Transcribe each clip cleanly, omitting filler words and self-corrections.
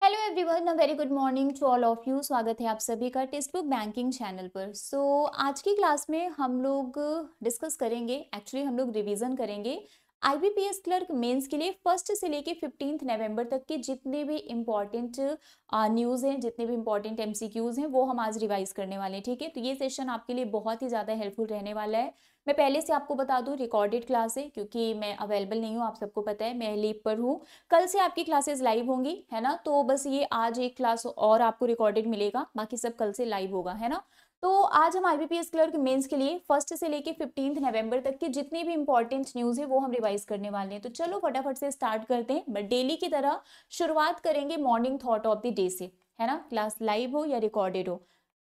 Hello everyone, a very good morning to all of you. स्वागत है आप सभी का टेक्स्ट बुक बैंकिंग चैनल पर। आज की क्लास में हम लोग डिस्कस करेंगे, एक्चुअली हम लोग रिवीजन करेंगे आईबीपीएस क्लर्क मेंस के लिए 1 से लेके 15 नवंबर तक के जितने भी इम्पॉर्टेंट न्यूज़ हैं, जितने भी इम्पॉर्टेंट एमसीक्यूज़ हैं, वो हम आज रिवाइज करने वाले हैं। ठीक है, तो ये सेशन आपके लिए बहुत ही ज़्यादा हेल्पफुल रहने वाला है। मैं पहले से आपको बता दूं, रिकॉर्डेड क्लास है क्योंकि मैं अवेलेबल नहीं हूँ, आप सबको पता है, मैं लीव पर हूँ। कल से आपकी क्लासेस लाइव होंगी, है ना। तो बस ये आज एक क्लास और आपको रिकॉर्डेड मिलेगा, बाकी सब कल से लाइव होगा, है ना। तो आज हम आईबीपीएस क्लर्क मेंस के लिए 1 से लेके 15 नवंबर तक की जितनी भी इंपॉर्टेंट न्यूज़ है वो हम रिवाइज करने वाले हैं। तो चलो फटाफट से स्टार्ट करते हैं। बट डेली की तरह शुरुआत करेंगे morning thought of the day से, है ना। क्लास लाइव हो या रिकॉर्डेड हो,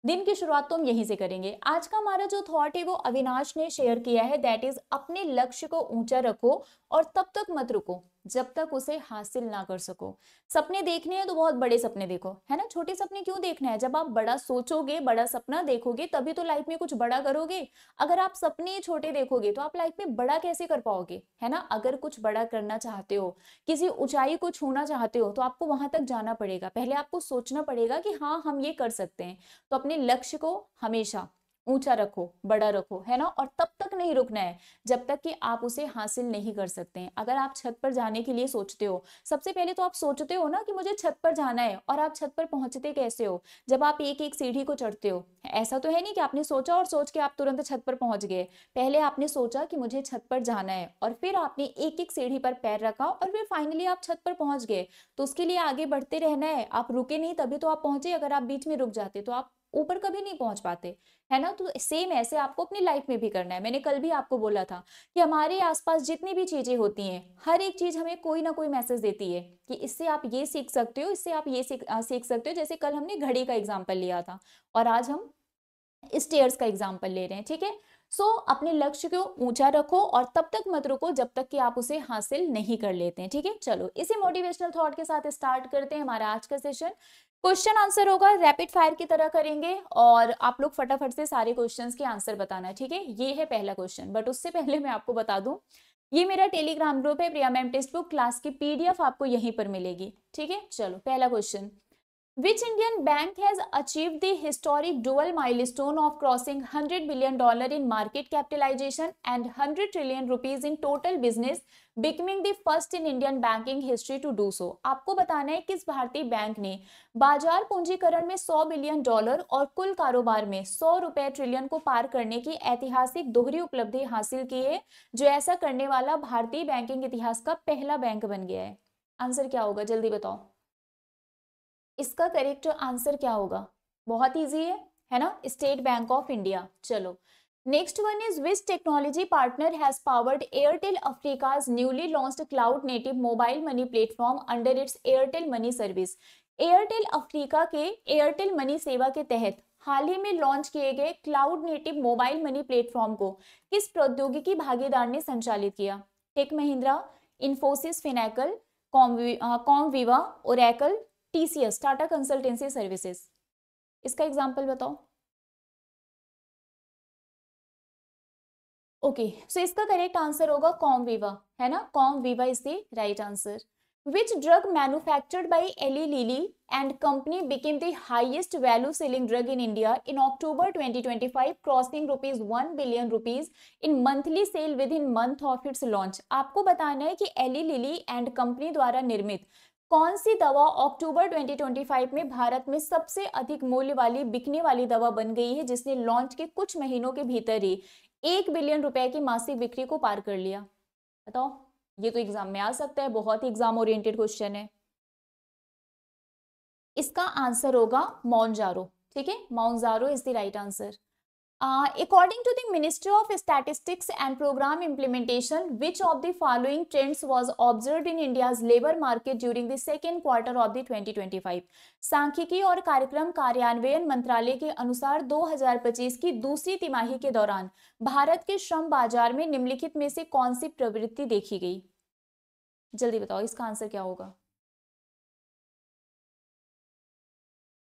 दिन की शुरुआत तो हम यहीं से करेंगे। आज का हमारा जो थॉट है वो अविनाश ने शेयर किया है, दैट इज अपने लक्ष्य को ऊंचा रखो और तब तक मत रुको जब तक उसे हासिल ना कर सको। सपने देखने हैं तो बहुत बड़े सपने देखो, है ना। छोटे सपने क्यों देखना है? जब आप बड़ा सोचोगे, बड़ा सपना देखोगे, तभी तो लाइफ में कुछ बड़ा करोगे। अगर आप सपने ही छोटे देखोगे तो आप लाइफ में बड़ा कैसे कर पाओगे, है ना। अगर कुछ बड़ा करना चाहते हो, किसी ऊंचाई को छूना चाहते हो, तो आपको वहां तक जाना पड़ेगा। पहले आपको सोचना पड़ेगा कि हाँ, हम ये कर सकते हैं। तो अपने लक्ष्य को हमेशा ऊंचा रखो, बड़ा रखो, है ना। और तब तक नहीं रुकना है जब तक कि आप उसे हासिल नहीं कर सकते हैं। अगर आप छत पर जाने के लिए सोचते हो, सबसे पहले तो आप सोचते हो ना कि मुझे छत पर जाना है, और आप छत पर पहुंचते कैसे हो? जब आप एक एक सीढ़ी को चढ़ते हो। ऐसा तो है नहीं कि आपने सोचा और सोच के आप तुरंत छत पर पहुंच गए। पहले आपने सोचा कि मुझे छत पर जाना है, और फिर आपने एक एक सीढ़ी पर पैर रखा, और फिर फाइनली आप छत पर पहुंच गए। तो उसके लिए आगे बढ़ते रहना है, आप रुके नहीं तभी तो आप पहुंचे। अगर आप बीच में रुक जाते तो आप ऊपर कभी नहीं पहुंच पाते, है ना। तो सेम ऐसे आपको अपनी लाइफ में भी करना है। मैंने कल भी आपको बोला था कि हमारे आसपास जितनी भी चीजें होती हैं, हर एक चीज हमें कोई ना कोई मैसेज देती है कि इससे आप ये सीख सकते हो, इससे आप ये सीख सकते हो। जैसे कल हमने घड़ी का एग्जाम्पल लिया था, और आज हम स्टेयर्स का एग्जाम्पल ले रहे हैं। ठीक है, अपने लक्ष्य को ऊंचा रखो और तब तक मत रुको जब तक कि आप उसे हासिल नहीं कर लेते हैं। ठीक है, चलो इसी मोटिवेशनल थॉट के साथ स्टार्ट करते हैं हमारा आज का सेशन। क्वेश्चन आंसर होगा, रैपिड फायर की तरह करेंगे, और आप लोग फटाफट से सारे क्वेश्चंस के आंसर बताना है। ठीक है, ये है पहला क्वेश्चन। बट उससे पहले मैं आपको बता दूं, ये मेरा टेलीग्राम ग्रुप है, प्रिया मैम टेक्स्ट बुक क्लास की पीडीएफ आपको यहीं पर मिलेगी। ठीक है, चलो पहला question. Which Indian bank has achieved the historic dual milestone of crossing $100 billion in market capitalization and 100 trillion rupees in total business, becoming the first in Indian banking history to do so? आपको बताना है किस भारतीय bank ने बाजार पूंजीकरण में $100 billion और कुल कारोबार में ₹100 ट्रिलियन को पार करने की ऐतिहासिक दोहरी उपलब्धि हासिल की है, जो ऐसा करने वाला भारतीय बैंकिंग इतिहास का पहला बैंक बन गया है। आंसर क्या होगा, जल्दी बताओ। इसका करेक्ट आंसर क्या होगा? बहुत इजी है ना, स्टेट बैंक ऑफ इंडिया। चलो next one is which technology partner has powered Airtel Africa's newly launched cloud native mobile money platform under its Airtel money service. Airtel Africa के Airtel money सेवा के तहत हाल ही में लॉन्च किए गए cloud native mobile money platform को किस प्रौद्योगिकी भागीदार ने संचालित किया? Tech Mahindra, Infosys Finacle, Comviva, Oracle, TCS Tata consultancy services. इसका एग्जांपल बताओ। ओके, सो इसका करेक्ट आंसर होगा कॉमविवा, है ना। Comviva is the right answer. Which drug manufactured by Eli Lilly and company became the highest value selling drug in India in October 2025, crossing rupees 1 billion rupees in monthly sale within month of its launch? आपको बताना है कि Eli Lilly and company द्वारा निर्मित कौन सी दवा अक्टूबर 2025 में भारत में सबसे अधिक मूल्य वाली बिकने वाली दवा बन गई है, जिसने लॉन्च के कुछ महीनों के भीतर ही 1 बिलियन रुपए की मासिक बिक्री को पार कर लिया? बताओ, ये तो एग्जाम में आ सकता है, बहुत ही एग्जाम ओरिएंटेड क्वेश्चन है। इसका आंसर होगा मॉन्जारो। ठीक है, Mounjaro is the right answer. According to the Ministry of Statistics and Program Implementation, which of the following trends was observed in India's labor market during the second quarter of the 2025? सांख्यिकी और कार्यक्रम कार्यान्वयन मंत्रालय के अनुसार 2025 की दूसरी तिमाही के दौरान भारत के श्रम बाजार में निम्नलिखित में से कौन सी प्रवृत्ति देखी गई? जल्दी बताओ, इसका आंसर क्या होगा।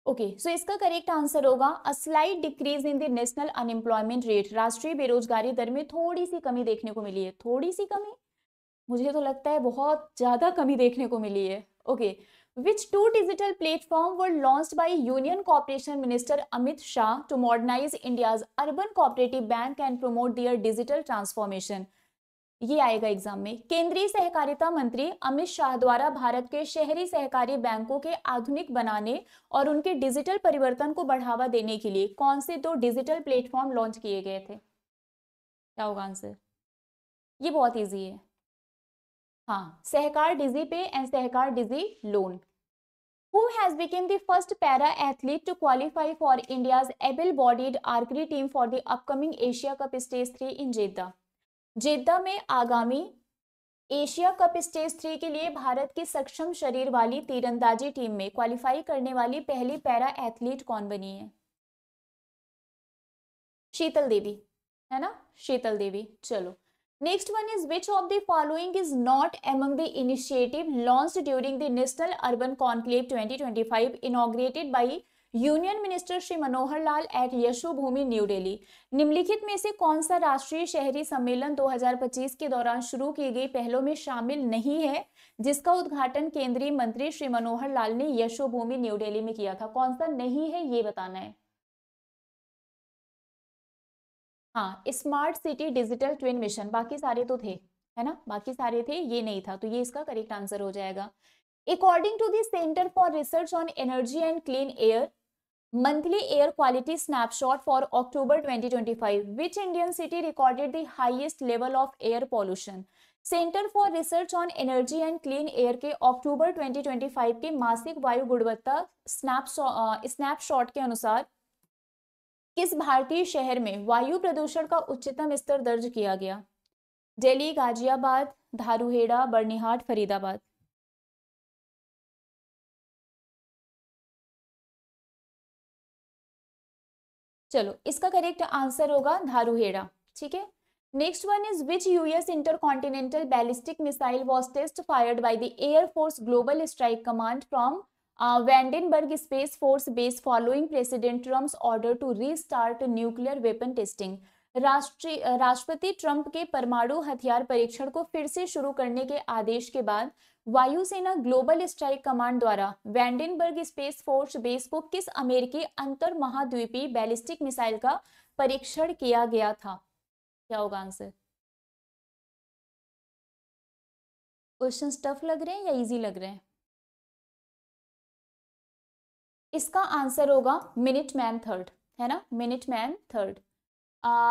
ओके, सो इसका करेक्ट आंसर होगा a slight decrease in the national unemployment rate. राष्ट्रीय बेरोजगारी दर में थोड़ी सी कमी देखने को मिली है। थोड़ी सी कमी, मुझे तो लगता है बहुत ज्यादा कमी देखने को मिली है। Okay, Which two digital platform were launched by Union Cooperation Minister Amit Shah to modernize India's urban cooperative bank and promote their digital transformation? ये आएगा एग्जाम में। केंद्रीय सहकारिता मंत्री अमित शाह द्वारा भारत के शहरी सहकारी बैंकों के आधुनिक बनाने और उनके डिजिटल परिवर्तन को बढ़ावा देने के लिए कौन से दो डिजिटल प्लेटफॉर्म लॉन्च किए गए थे? क्या होगा आंसर? ये बहुत इजी है। हाँ, Sahakar digi pay and Sahakar digi loan. Who has become the first para athlete to qualify for India's able-bodied archery team for the upcoming Asia Cup Stage 3 in Jeddah? जेद्दा में आगामी एशिया कप स्टेज 3 के लिए भारत की सक्षम शरीर वाली तीरंदाजी टीम में क्वालिफाई करने वाली पहली पैरा एथलीट कौन बनी है? शीतल देवी, है ना, शीतल देवी। चलो, next one is which of the following is not among the initiative launched during the national urban conclave 2025 inaugurated by union minister Shri Manohar Lal at Yashobhoomi new Delhi? निम्नलिखित में से कौन सा राष्ट्रीय शहरी सम्मेलन 2025 के दौरान शुरू की गई पहलों में शामिल नहीं है जिसका उद्घाटन केंद्रीय मंत्री श्री मनोहर लाल ने यशोभूमि न्यू दिल्ली में किया था? कौन सा नहीं है ये बताना है। हाँ, smart city digital twin mission, बाकी सारे तो थे, है ना, बाकी सारे थे, ये नहीं था, तो ये इसका करेक्ट आंसर हो जाएगा। According to the centre for research on energy and clean air monthly air quality snapshot for October 2025, which Indian city recorded the highest level of air pollution? Centre for research on energy and clean air के अक्टूबर 2025 के मासिक वायु गुणवत्ता snapshot के अनुसार किस भारतीय शहर में वायु प्रदूषण का उच्चतम स्तर दर्ज किया गया? दिल्ली, गाजियाबाद, धारूहेड़ा, बर्निहाट, फरीदाबाद। चलो, इसका करेक्ट आंसर होगा धारूहेड़ा। ठीक है, next one is which US intercontinental ballistic missile was test fired by the air force global strike command from Vandenberg space force base following president Trump's order to restart nuclear weapon testing? राष्ट्रपति Trump के परमाणु हथियार परीक्षण को फिर से शुरू करने के आदेश के बाद वायुसेना ग्लोबल स्ट्राइक कमांड द्वारा वैंडेनबर्ग स्पेस फोर्स बेस को किस अमेरिकी अंतर महाद्वीपीय बैलिस्टिक मिसाइल का परीक्षण किया गया था? क्या होगा आंसर? क्वेश्चन टफ लग रहे हैं या इजी लग रहे हैं? इसका आंसर होगा मिनटमैन थर्ड, है ना, Minuteman third.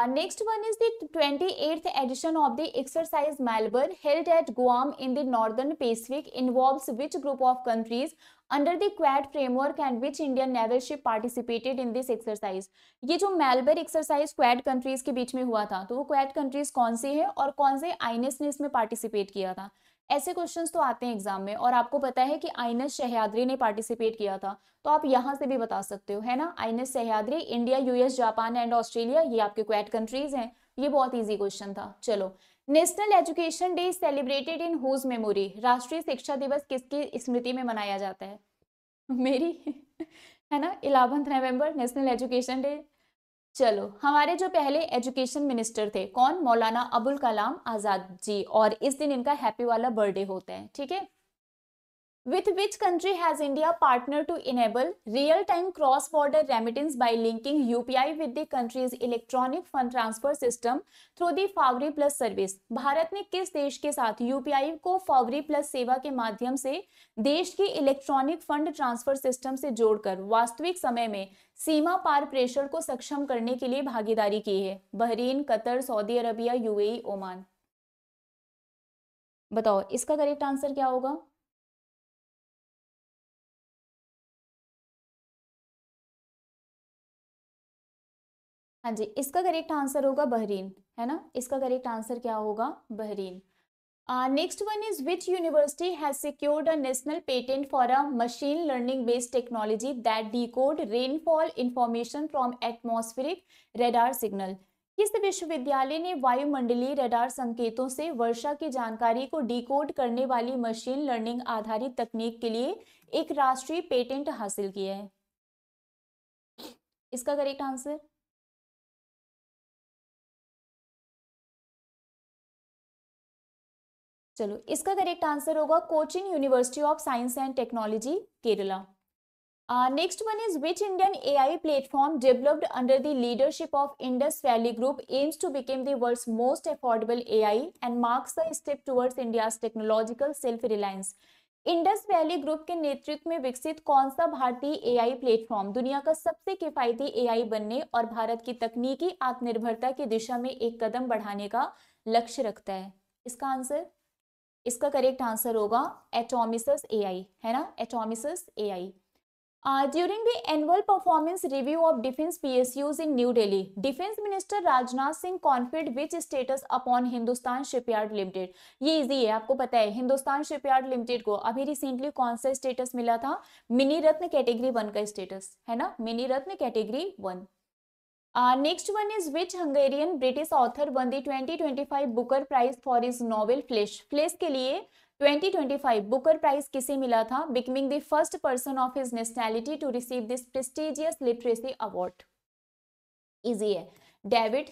Next one is the 28th edition of the exercise Melbourne held at Guam in the Northern Pacific involves which group of countries under the Quad framework and which Indian naval ship participated in this exercise? ये जो Melbourne exercise quad countries के बीच में हुआ था, तो वो quad countries कौन सी है और कौन से आईएनएस ने इसमें पार्टिसिपेट किया था? ऐसे क्वेश्चंस तो आते हैं एग्जाम में, और आपको पता है कि आईएनएस सह्याद्री ने पार्टिसिपेट किया था, तो आप यहां से भी बता सकते हो, है ना। INS Sahyadri, India, US, Japan and Australia, ये आपके क्वाड कंट्रीज हैं। ये बहुत इजी क्वेश्चन था। चलो, national education day celebrated in whose memory? राष्ट्रीय शिक्षा दिवस किसकी स्मृति में मनाया जाता है? मेरी है ना, 11 नवंबर नेशनल एजुकेशन डे। चलो, हमारे जो पहले एजुकेशन मिनिस्टर थे कौन? मौलाना अबुल कलाम आजाद जी, और इस दिन इनका हैप्पी वाला बर्थडे होता है। ठीक है, with which country has India partnered to enable real-time cross-border remittance by linking UPI with the country's electronic fund transfer system through the Fawry Plus service? Bharat ने किस देश के साथ यूपीआई को फॉवरी प्लस सेवा के माध्यम से देश की इलेक्ट्रॉनिक फंड ट्रांसफर सिस्टम से जोड़कर वास्तविक समय में सीमा पार प्रेषण को सक्षम करने के लिए भागीदारी की है? Bahrain, Qatar, Saudi Arabia, UAE, Oman. बताओ इसका करेक्ट आंसर क्या होगा? हाँ जी, इसका करेक्ट आंसर होगा बहरीन, है ना। इसका करेक्ट आंसर क्या होगा? Bahrain. Next one is which university has secured a national patent for a machine learning based technology that decode rainfall information from atmospheric radar signal? किस विश्वविद्यालय ने वायुमंडलीय रडार संकेतों से वर्षा की जानकारी को डिकोड करने वाली मशीन लर्निंग आधारित तकनीक के लिए एक राष्ट्रीय पेटेंट हासिल किया है? इसका करेक्ट आंसर? चलो इसका करेक्ट आंसर होगा Cochin university of science and technology, Kerala. Next one is which Indian AI platform developed under the leadership of Indus Valley Group aims to become the world's most affordable AI and marks a step towards India's technological self-reliance? Indus valley group के नेतृत्व में विकसित कौन सा भारतीय AI platform दुनिया का सबसे किफायती एआई बनने और भारत की तकनीकी आत्मनिर्भरता की दिशा में एक कदम बढ़ाने का लक्ष्य रखता है? इसका करेक्ट आंसर होगा एटोमिसस एआई, है ना, एटोमिसस AI. During the annual performance review of defense PSUs in New Delhi, Defense Minister Rajnath Singh conferred which status upon Hindustan Shipyard Limited? ये इजी है, आपको पता है हिंदुस्तान शिपयार्ड लिमिटेड को अभी रिसेंटली कौन सा स्टेटस मिला था? मिनी रत्न कैटेगरी 1 का स्टेटस, है ना, mini ratna category 1। Next one is which Hungarian British author won the 2025 Booker prize for his novel Flesh? Flesh के लिए 2025 बुकर प्राइज किसे मिला था? Becoming the first person of his nationality to receive this prestigious literacy award. Easy है, David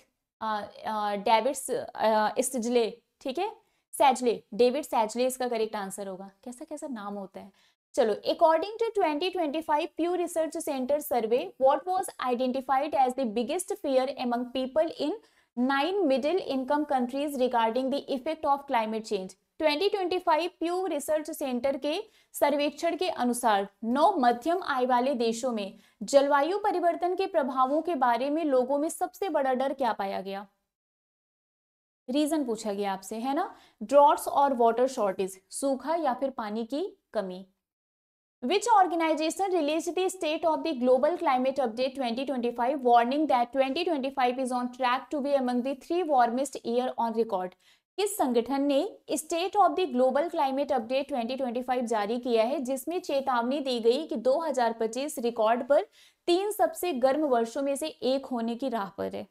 Szalay, ठीक है, सैजले, David सैजले इसका correct answer होगा। कैसा कैसा नाम होता है। चलो, according to 2025 Pew research center survey, what was identified as the biggest fear among people in 9 middle income countries regarding the effect of climate change? 2025 Pew research center के सर्वेक्षण के अनुसार 9 मध्यम आय वाले देशों में जलवायु परिवर्तन के प्रभावों के बारे में लोगों में सबसे बड़ा डर क्या पाया गया? रीजन पूछा गया आपसे, है ना, ड्रॉट्स और वाटर शॉर्टेज, सूखा या फिर पानी की कमी। Which organization released the State of the Global Climate Update 2025, warning that 2025 is on track to be among the 3 warmest year on record? किस संगठन ने state of the global climate update 2025 जारी किया है जिसमें चेतावनी दी गई कि 2025 रिकॉर्ड पर 3 सबसे गर्म वर्षों में से एक होने की राह पर है?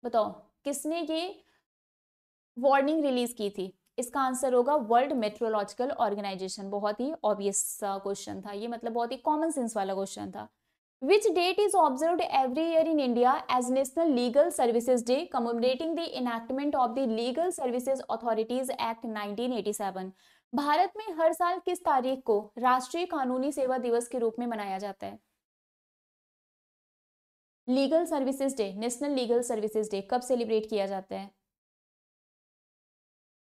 बताओ किसने ये वार्निंग रिलीज की थी? इसका आंसर होगा वर्ल्ड मेट्रोलॉजिकल ऑर्गेनाइजेशन। बहुत ही ऑब्वियस क्वेश्चन था ये, मतलब बहुत ही कॉमन सेंस वाला क्वेश्चन था। Which date is observed every year in India as National Legal Services Day, commemorating the enactment of the Legal Services Authorities Act 1987? Bharat में हर साल किस तारीख को राष्ट्रीय कानूनी सेवा दिवस के रूप में मनाया जाता है? Legal services day, national legal services day कब सेलिब्रेट किया जाता है?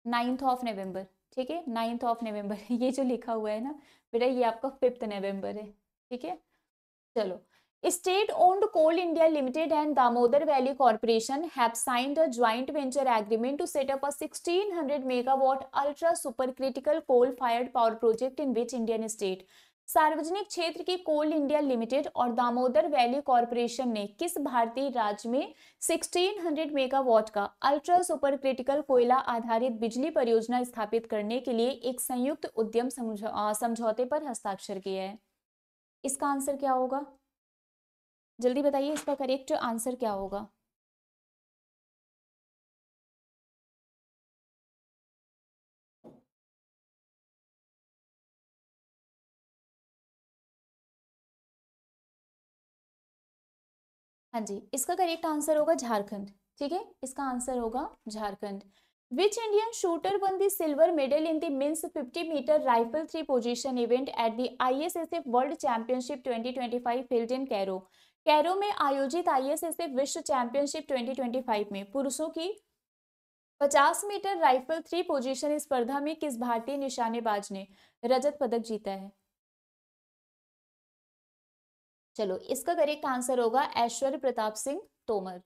9th ऑफ नवंबर, ठीक है, 9th ऑफ नवंबर। ये जो लिखा हुआ है ना बेटा, ये आपका 5th नवंबर है, ठीक है। चलो, state owned coal India limited and Damodar valley corporation have signed a joint venture agreement to set up a 1600 megawatt ultra super critical coal fired power project in which Indian state? सार्वजनिक क्षेत्र की कोल India limited और Damodar valley corporation ने किस भारतीय राज्य में 1600 megawatt का अल्ट्रा सुपर क्रिटिकल कोयला आधारित बिजली परियोजना स्थापित करने के लिए एक संयुक्त उद्यम समझौते पर हस्ताक्षर किया है? इसका आंसर क्या होगा? जल्दी बताइए, इसका करेक्ट आंसर क्या होगा? हाँ जी, इसका करेक्ट आंसर होगा झारखंड, ठीक है, इसका आंसर होगा Jharkhand. Which Indian shooter won the silver medal in the men's 50-meter rifle 3 position event at the ISSF World Championship 2025 held in Cairo? Cairo में आयोजित ISSF विश्व चैंपियनशिप 2025 में पुरुषों की 50 मीटर राइफल 3 पोजीशन स्पर्धा में किस भारतीय निशानेबाज ने रजत पदक जीता है? चलो, इसका करेक्ट आंसर होगा ऐश्वर्य Pratap Singh Tomar.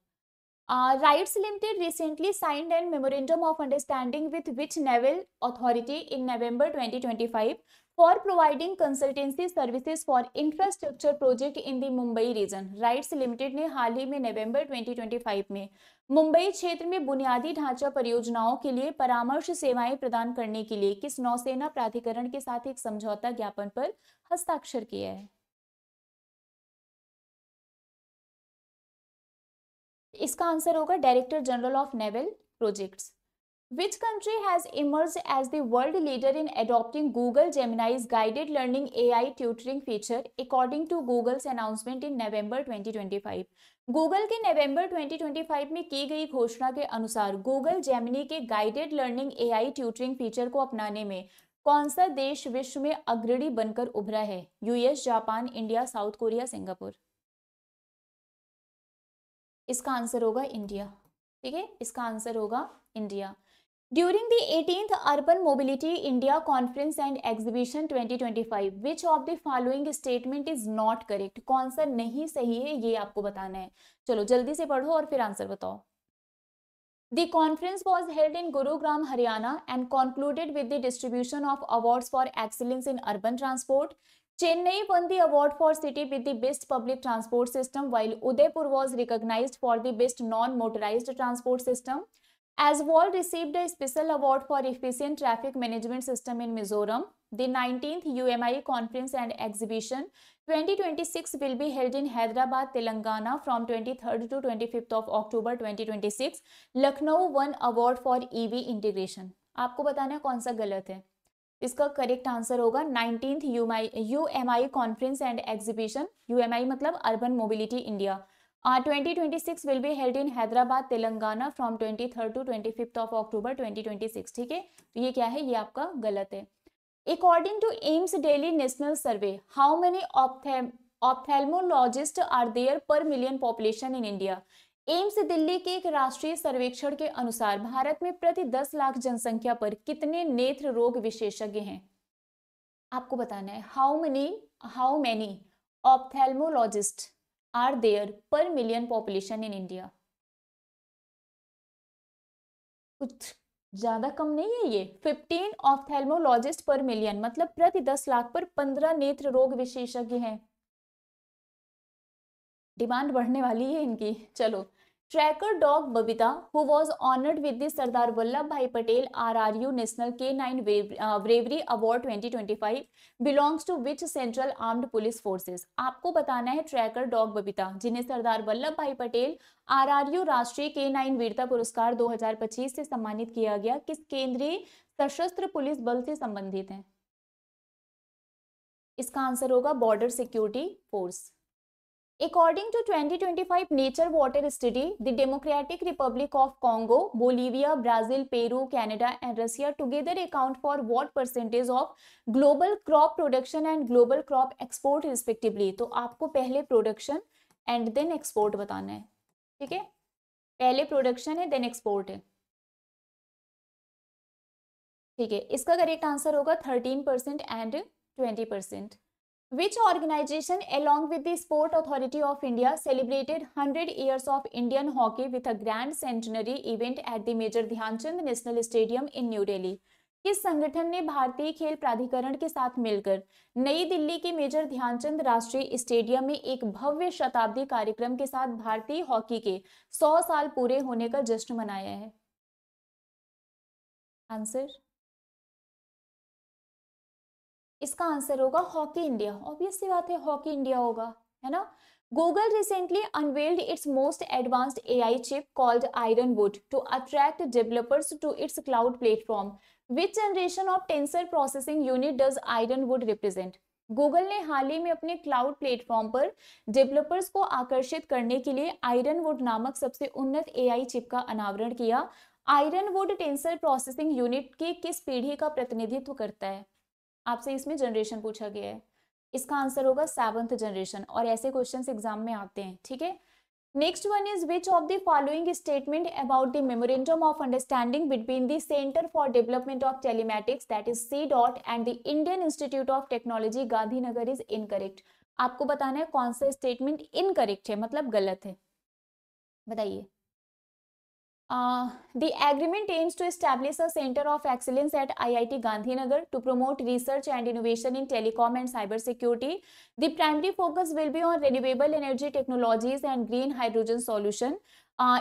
Rights Limited recently signed a memorandum of understanding with which naval authority in November 2025 for providing consultancy services for infrastructure project in the Mumbai region? Rights Limited ने हाल ही में नवंबर 2025 में मुंबई क्षेत्र में बुनियादी ढांचा परियोजनाओं के लिए परामर्श सेवाएं प्रदान करने के लिए किस नौसेना प्राधिकरण के साथ एक समझौता ज्ञापन पर हस्ताक्षर किया है? इसका आंसर होगा director general of naval projects. Which country has emerged as the world leader in adopting Google Gemini's guided learning AI tutoring feature according to Google's announcement in November 2025? Google के नवंबर 2025 में की गई घोषणा के अनुसार गूगल जेमिनी के guided learning AI tutoring feature को अपनाने में कौन सा देश विश्व में अग्रणी बनकर उभरा है? US, Japan, India, south Korea, Singapore. इसका आंसर होगा इंडिया। ठीक है, इसका आंसर होगा India. During the 18th urban mobility India conference and exhibition 2025 which of the following statement is not correct? कौन सा नहीं सही है ये आपको बताना है। चलो जल्दी से पढ़ो और फिर आंसर बताओ। The conference was held in Gurugram, Haryana and concluded with the distribution of awards for excellence in urban transport. Chennai won the award for city with the best public transport system, while Udaipur was recognized for the best non-motorized transport system. Aswal received a special award for efficient traffic management system in Mizoram. The 19th UMI Conference and Exhibition 2026 will be held in Hyderabad, Telangana from 23rd to 25th of October 2026. Lucknow won award for EV integration. आपको बताना है कौन सा गलत है। इसका correct answer होगा 19th UMI Conference and Exhibition. UMI मतलब urban mobility India 2026 will be held in Hyderabad, Telangana from 23rd to 25th of October 2026. ठीक है, तो ये क्या है, ये आपका गलत है। According to AIMS Daily National Survey, how many ophthalmologists are there per million population in India? AIIMS Delhi के एक राष्ट्रीय सर्वेक्षण के अनुसार भारत में प्रति 10 लाख जनसंख्या पर कितने नेत्र रोग विशेषज्ञ हैं? आपको बताना है how many ophthalmologist are there per million population in India. कुछ ज्यादा कम नहीं है ये, 15 ऑप्थेल्मोलॉजिस्ट पर मिलियन मतलब प्रति 10 लाख पर 15 नेत्र रोग विशेषज्ञ हैं। डिमांड बढ़ने वाली है इनकी। चलो, tracker dog Babita who was honoured with the Sardar Vallabh Bhai Patel RRU national K9 bravery award 2025 belongs to which central armed police forces? आपको बताना है ट्रैकर डॉग बबीता जिन्हें सरदार वल्लभ भाई पटेल RRU राष्ट्रीय K9 वीरता पुरस्कार 2025 से सम्मानित किया गया, किस केंद्रीय सशस्त्र पुलिस बल से संबंधित है? इसका आंसर होगा border security force. According to 2025 Nature Water Study, the Democratic Republic of Congo, Bolivia, Brazil, Peru, Canada and Russia together account for what percentage of global crop production and global crop export respectively? तो आपको पहले production and then export बताना है। ठीक है, पहले production है then export है। ठीक है, इसका करेक्ट आंसर होगा 13% and 20%। Which organization along with the Sport Authority of India celebrated 100 years of Indian hockey with a grand centenary event at the Major Dhyanchand National Stadium in New Delhi? किस संगठन ने भारतीय खेल प्राधिकरण के साथ मिलकर नई दिल्ली के मेजर ध्यानचंद राष्ट्रीय स्टेडियम में एक भव्य शताब्दी कार्यक्रम के साथ भारतीय हॉकी के 100 साल पूरे होने का जश्न मनाया है? आंसर, इसका आंसर होगा हॉकी इंडिया। ऑब्वियस सी बात है, हॉकी इंडिया होगा, है ना। Google recently unveiled its most advanced AI chip called Ironwood to attract developers to its cloud platform. Which generation of tensor processing unit does Ironwood represent? Google ने हाल ही में अपने क्लाउड प्लेटफॉर्म पर developers को आकर्षित करने के लिए आयरनवुड नामक सबसे उन्नत एआई चिप का अनावरण किया। आयरनवुड टेंसर प्रोसेसिंग यूनिट की किस पीढ़ी का प्रतिनिधित्व करता है? आपसे इसमें जनरेशन पूछा गया है, इसका आंसर होगा 7th जनरेशन, और ऐसे क्वेश्चंस एग्जाम में आते हैं। ठीक है, next one is which of the following statement about the memorandum of understanding between the centre for development of telematics that is CDOT and the Indian institute of technology Gandhinagar is incorrect? आपको बताना है कौन सा statement incorrect है, मतलब गलत है, बताइए। The agreement aims to establish a center of excellence at IIT Gandhinagar to promote research and innovation in telecom and cyber security. The primary focus will be on renewable energy technologies and green hydrogen solution.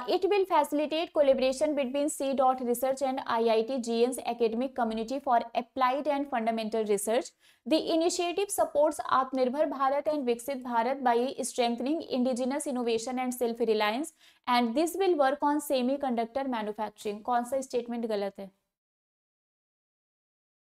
It will facilitate collaboration between CDOT Research and IIT GN's academic community for applied and fundamental research. The initiative supports Atmanirbhar Bharat and Viksit Bharat by strengthening indigenous innovation and self-reliance, and this will work on semiconductor manufacturing. कौन सा statement गलत है?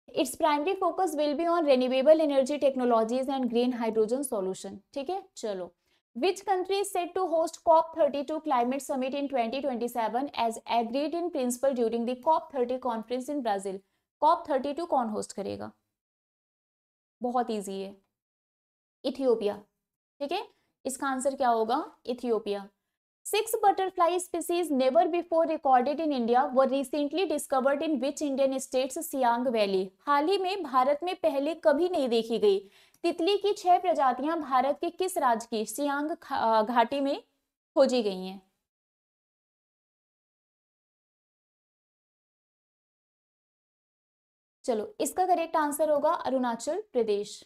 Its primary focus will be on renewable energy technologies and green hydrogen solution. ठीक है, चलो Which country is set to host COP32 climate summit in 2027 as agreed in principle during the COP30 conference in Brazil? COP32 कौन host करेगा? बहुत easy है, Ethiopia. ठीक है, इसका आंसर क्या होगा? Ethiopia. 6 butterfly species never before recorded in India were recently discovered in which Indian states Siang Valley? हाल ही में भारत में पहले कभी नहीं देखी गई तितली की 6 प्रजातियां भारत के किस राज्य की सियांग घाटी में खोजी गई हैं? चलो, इसका करेक्ट आंसर होगा Arunachal Pradesh.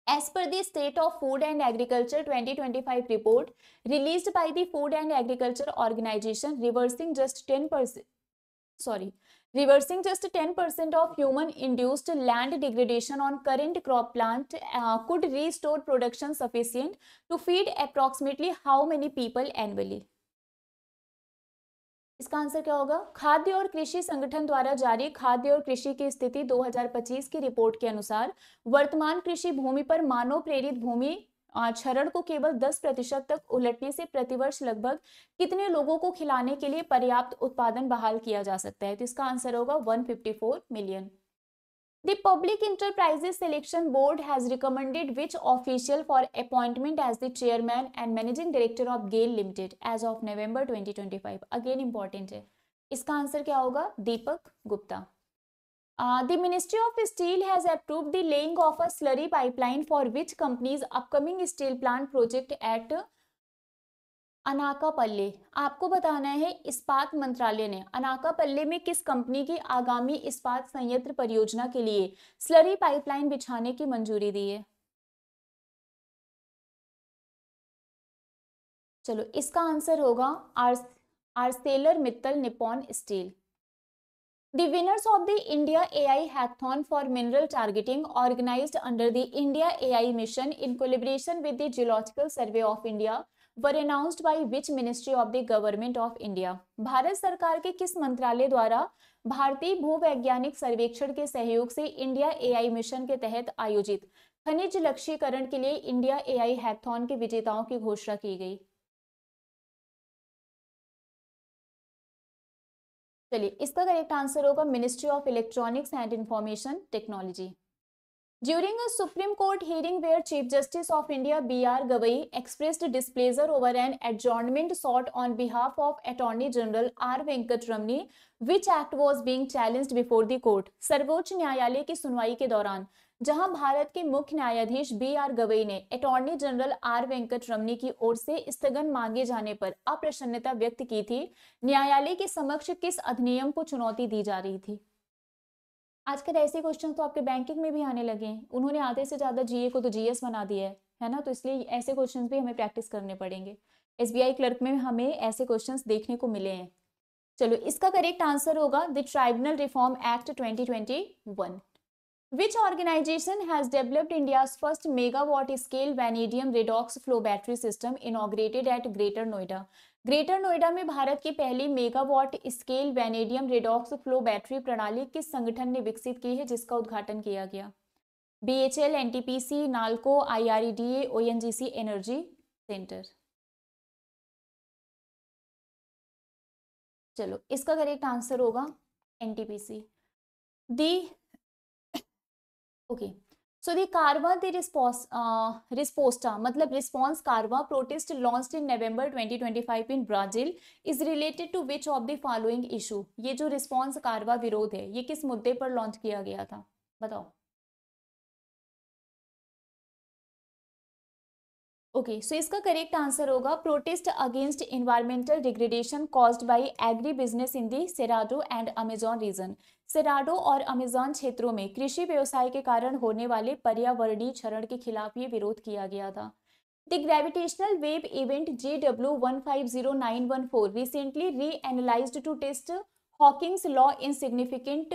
As per the State of Food and Agriculture 2025 report released by the Food and Agriculture Organization, reversing just 10% of human-induced land degradation on current crop plant could restore production sufficient to feed approximately how many people annually? इसका answer क्या होगा? खाद्य और कृषि संगठन द्वारा जारी खाद्य और कृषि की स्थिति 2025 की रिपोर्ट के अनुसार वर्तमान कृषि भूमि पर मानव प्रेरित भूमि क्षरण को केवल 10% तक उलटने से प्रतिवर्ष लगभग कितने लोगों को खिलाने के लिए पर्याप्त उत्पादन बहाल किया जा सकता है? तो इसका आंसर होगा 154 million. The Public Enterprises Selection Board has recommended which official for appointment as the chairman and managing director of GAIL Limited as of November 2025? Again important है, इसका आंसर क्या होगा? Deepak Gupta. The Ministry of Steel has approved the laying of a slurry pipeline for which company's upcoming steel plant project at Anakapalle? आपको बताना है इस्पात मंत्रालय ने अनाकापल्ले में किस कंपनी की आगामी इस्पात संयंत्र परियोजना के लिए स्लरी पाइपलाइन बिछाने की मंजूरी दी है? चलो, इसका आंसर होगा Arcelor Mittal Nippon steel. The winners of the India AI Hackathon for Mineral Targeting organized under the India AI mission in collaboration with the Geological Survey of India were announced by which Ministry of the Government of India? Bharat सरकार के किस मंत्रालय द्वारा भारतीय भूवैज्ञानिक सर्वेक्षण के सहयोग से इंडिया एआई मिशन के तहत आयोजित खनिज लक्ष्यीकरण के लिए इंडिया एआई हैकाथॉन के विजेताओं की घोषणा की गई? चलिए, इसका करेक्ट आंसर होगा ministry of electronics and information technology. During a Supreme Court hearing where Chief Justice of India B.R. Gavai expressed displeasure over an adjournment sought on behalf of Attorney General R. Venkatramani, which act was being challenged before the court? सर्वोच्च न्यायालय की सुनवाई के दौरान जहां भारत के मुख्य न्यायाधीश बी आर गवई ने अटॉर्नी जनरल आर वेंकटरमनी की ओर से स्थगन मांगे जाने पर अप्रसन्नता व्यक्त की थी, न्यायालय के समक्ष किस अधिनियम को चुनौती दी जा रही थी? आजकल ऐसे क्वेश्चन तो आपके बैंकिंग में भी आने लगे हैं, उन्होंने आधे से ज्यादा जीए को तो जीएस बना दिया है ना, तो इसलिए ऐसे क्वेश्चंस भी हमें प्रैक्टिस करने पड़ेंगे। एसबीआई क्लर्क में हमें ऐसे क्वेश्चंस देखने को मिले हैं। चलो, इसका करेक्ट आंसर होगा the tribunal reform act 2021। Which organization has developed India's first megawatt scale vanadium redox flow battery system inaugurated at Greater Noida? Greater Noida में भारत की पहली megawatt scale vanadium redox flow battery प्रणाली किस संगठन ने विकसित की है, जिसका उद्घाटन किया गया? BHEL, NTPC, NALCO, IRDA, ONGC energy centre. चलो, इसका करेक्ट आंसर होगा NTPC. The okay, so the Carva the Resposta मतलब response Carva protest launched in November 2025 in Brazil is related to which of the following issue? ये जो response Carva विरोध है, ये किस मुद्दे पर लॉन्च किया गया था? बताओ। ओके, सो इसका करेक्ट आंसर होगा protest against environmental degradation caused by agri business in the Cerrado and Amazon region. Cerrado और अमेजॉन क्षेत्रों में कृषि व्यवसाय के कारण होने वाले पर्यावरणीय क्षरण के खिलाफ ये विरोध किया गया था। The gravitational wave event JW150914 recently reanalyzed to test Hawking's law in significant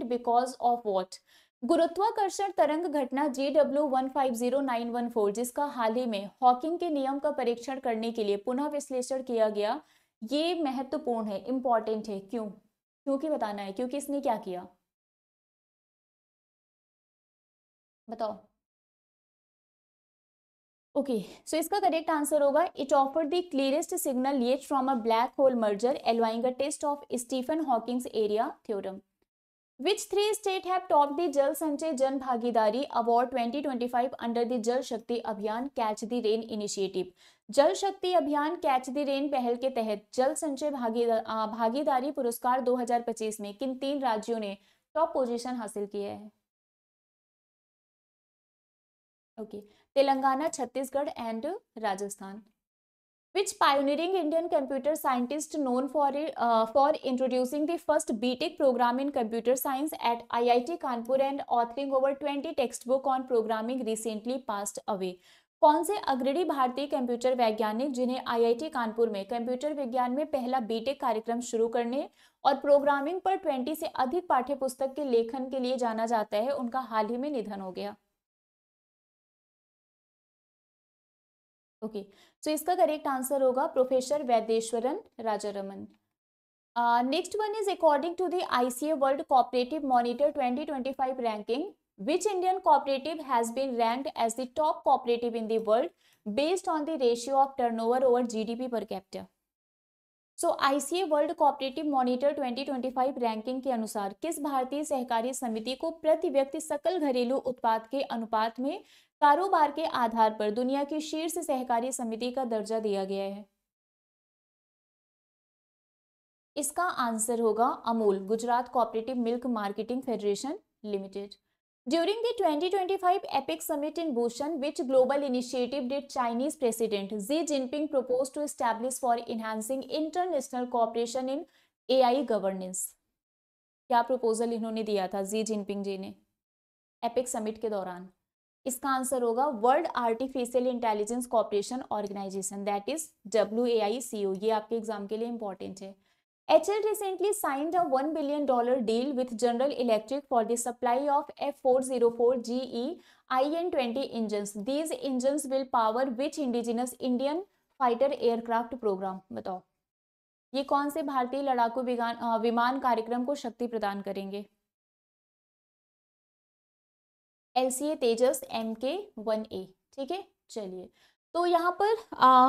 because of what? गुरुत्वाकर्षण तरंग घटना JW150914 जिसका हाल ही में हॉकिंग के नियम का परीक्षण करने के लिए पुनः विश्लेषण किया गया, ये महत्वपूर्ण है, इंपॉर्टेंट है। क्यों? क्योंकि बताना है, क्योंकि इसने क्या किया? बताओ। ओके, सो इसका करेक्ट आंसर होगा it offered the clearest signal yet from a black hole merger allowing a test of Stephen Hawking's area theorem. Which three state have topped the Jal Sanchay Jan Bhagidari Award 2025 under the Jal Shakti Abhiyan Catch the Rain initiative? जल शक्ति अभियान catch the rain पहल के तहत जल संचय भागीदारी पुरस्कार 2025 में किन 3 राज्यों ने टॉप पोजीशन हासिल किया है? Okay, Telangana, Chhattisgarh and Rajasthan. Which pioneering Indian computer scientist known for introducing the first BTech program in computer science at IIT Kanpur and authoring over 20 textbook on programming recently passed away? कौन से अग्रणी भारतीय computer वैज्ञानिक जिन्हें IIT Kanpur में computer विज्ञान में पहला बीटेक कार्यक्रम शुरू करने और प्रोग्रामिंग पर 20 से अधिक पाठ्यपुस्तक के लेखन के लिए जाना जाता है, उनका हाल ही में निधन हो गया? ओके, सो इसका करेक्ट आंसर होगा professor Vaideeswaran Rajaraman. Next one is according to the ICA world cooperative monitor 2025 ranking which Indian cooperative has been ranked as the top cooperative in the world based on the ratio of turnover over GDP per capita? So ICA world cooperative monitor 2025 ranking के अनुसार किस भारतीय सहकारी समिति को प्रति व्यक्ति सकल घरेलू उत्पाद के अनुपात में कारोबार के आधार पर दुनिया की शीर्ष सहकारी समिति का दर्जा दिया गया है? इसका आंसर होगा Amul, Gujarat cooperative milk marketing federation limited. During the 2025 APEC summit in Busan, which global initiative did Chinese President Xi Jinping propose to establish for enhancing international cooperation in AI governance? क्या प्रपोजल इन्होंने दिया था Xi Jinping जी ने epic summit के दौरान? इसका answer होगा world artificial intelligence corporation organization, that is WAICO। ये आपके एग्जाम के लिए इंपॉर्टेंट है। HL recently signed a $1 billion deal with General Electric for the supply of F404 GE IN-20 engines. These engines will power which indigenous Indian fighter aircraft program? बताओ, ये कौन से भारतीय लड़ाकू विमान कार्यक्रम को शक्ति प्रदान करेंगे? LCA तेजस MK-1A। ठीक है, चलिए, तो यहाँ पर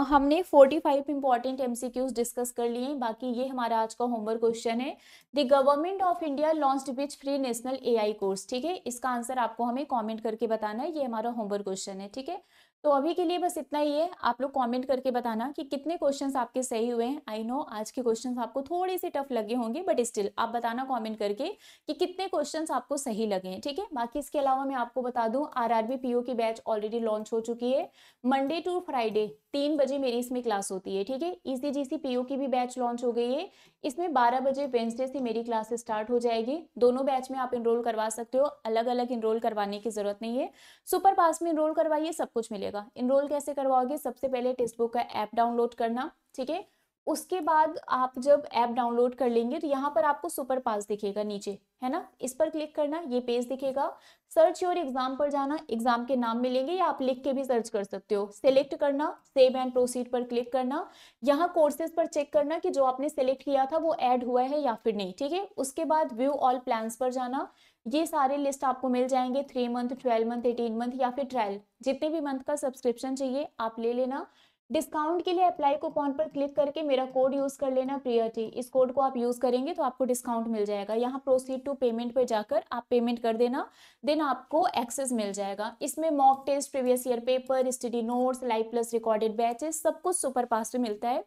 हमने 45 इंपॉर्टेंट एमसीक्यूज डिस्कस कर लिए हैं। बाकी ये हमारा आज का होमवर्क क्वेश्चन है, the government of India launched which free national AI course. ठीक है, इसका आंसर आपको हमें कमेंट करके बताना है, ये हमारा होमवर्क क्वेश्चन है। ठीक है, तो अभी के लिए बस इतना ही है। आप लोग कमेंट करके बताना कि कितने क्वेश्चंस आपके सही हुए हैं। आई नो आज के क्वेश्चंस आपको थोड़े से टफ लगे होंगे, बट स्टिल आप बताना कमेंट करके कि कितने क्वेश्चंस आपको सही लगे हैं। ठीक है, बाकी इसके अलावा मैं आपको बता दूं आरआरबी पीओ की बैच ऑलरेडी लॉन्च हो चुकी है। मंडे टू फ्राइडे 3 बजे मेरी इसमें क्लास होती है। ठीक है, ईसीजीसी पीओ की भी बैच लॉन्च हो गई है, इसमें 12 बजे वेंसडे से मेरी क्लास स्टार्ट हो जाएगी। दोनों बैच में आप इनरोल करवा सकते हो, अलग अलग इनरोल करवाने की जरूरत नहीं है। सुपर पास में इनरोल करवाइए, सब कुछ मिलेगा। इनरोल कैसे करवाओगे? सबसे पहले टेक्स्ट बुक का ऐप डाउनलोड करना। ठीक है, उसके बाद आप जब ऐप डाउनलोड कर लेंगे तो यहाँ पर आपको सुपर पास दिखेगा नीचे, है ना, इस पर क्लिक करना, ये पेज दिखेगा। सर्च योर एग्जाम पर जाना, एग्जाम के नाम मिलेंगे या आप लिख के भी सर्च कर सकते हो। सिलेक्ट करना, सेव एंड प्रोसीड पर क्लिक करना। यहाँ कोर्सेज पर चेक करना कि जो आपने सिलेक्ट किया था वो ऐड हुआ है या फिर नहीं। ठीक है, उसके बाद व्यू ऑल प्लान्स पर जाना, ये सारे लिस्ट आपको मिल जाएंगे, 3 मंथ, 12 मंथ, 18 मंथ या फिर ट्रायल, जितने भी मंथ का सब्सक्रिप्शन चाहिए आप ले लेना। डिस्काउंट के लिए अप्लाई कूपन पर क्लिक करके मेरा कोड यूज कर लेना प्रियटी, इस कोड को आप यूज करेंगे तो आपको डिस्काउंट मिल जाएगा। यहाँ प्रोसीड टू पेमेंट पे जाकर आप पेमेंट कर देना, देन आपको एक्सेस मिल जाएगा। इसमें mock test, previous year paper, study notes, live plus recorded batches, सब कुछ सुपर फास्ट में मिलता है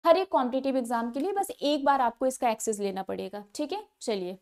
हर एक कॉम्पिटिटिव एग्जाम के लिए। बस एक बार आपको इसका एक्सेस लेना पड़ेगा। ठीक है, चलिए,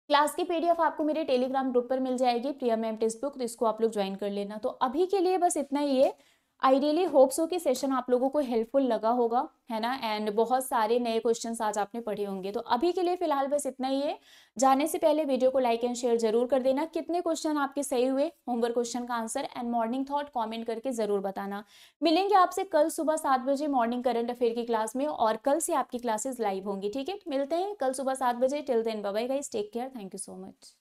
क्लास की पीडीएफ आपको मेरे टेलीग्राम ग्रुप पर मिल जाएगी, प्रिया मैम टेक्स्ट बुक, तो इसको आप लोग ज्वाइन कर लेना। तो अभी के लिए बस इतना ही है। आई रियली होप सो कि सेशन आप लोगों को हेल्पफुल लगा होगा, है ना, एंड बहुत सारे नए क्वेश्चंस आज आपने पढ़े होंगे। तो अभी के लिए फिलहाल बस इतना ही है। जाने से पहले वीडियो को लाइक एंड शेयर जरूर कर देना। कितने क्वेश्चन आपके सही हुए, होमवर्क क्वेश्चन का answer and morning thought comment करके जरूर बताना। मिलेंगे आपसे कल सुबह 7 बजे मॉर्निंग करंट अफेयर की क्लास में, और कल से आपकी क्लासेस लाइव होंगी। ठीक है, मिलते हैं कल सुबह 7 बजे। Till then bye bye guys, take care, thank you so much.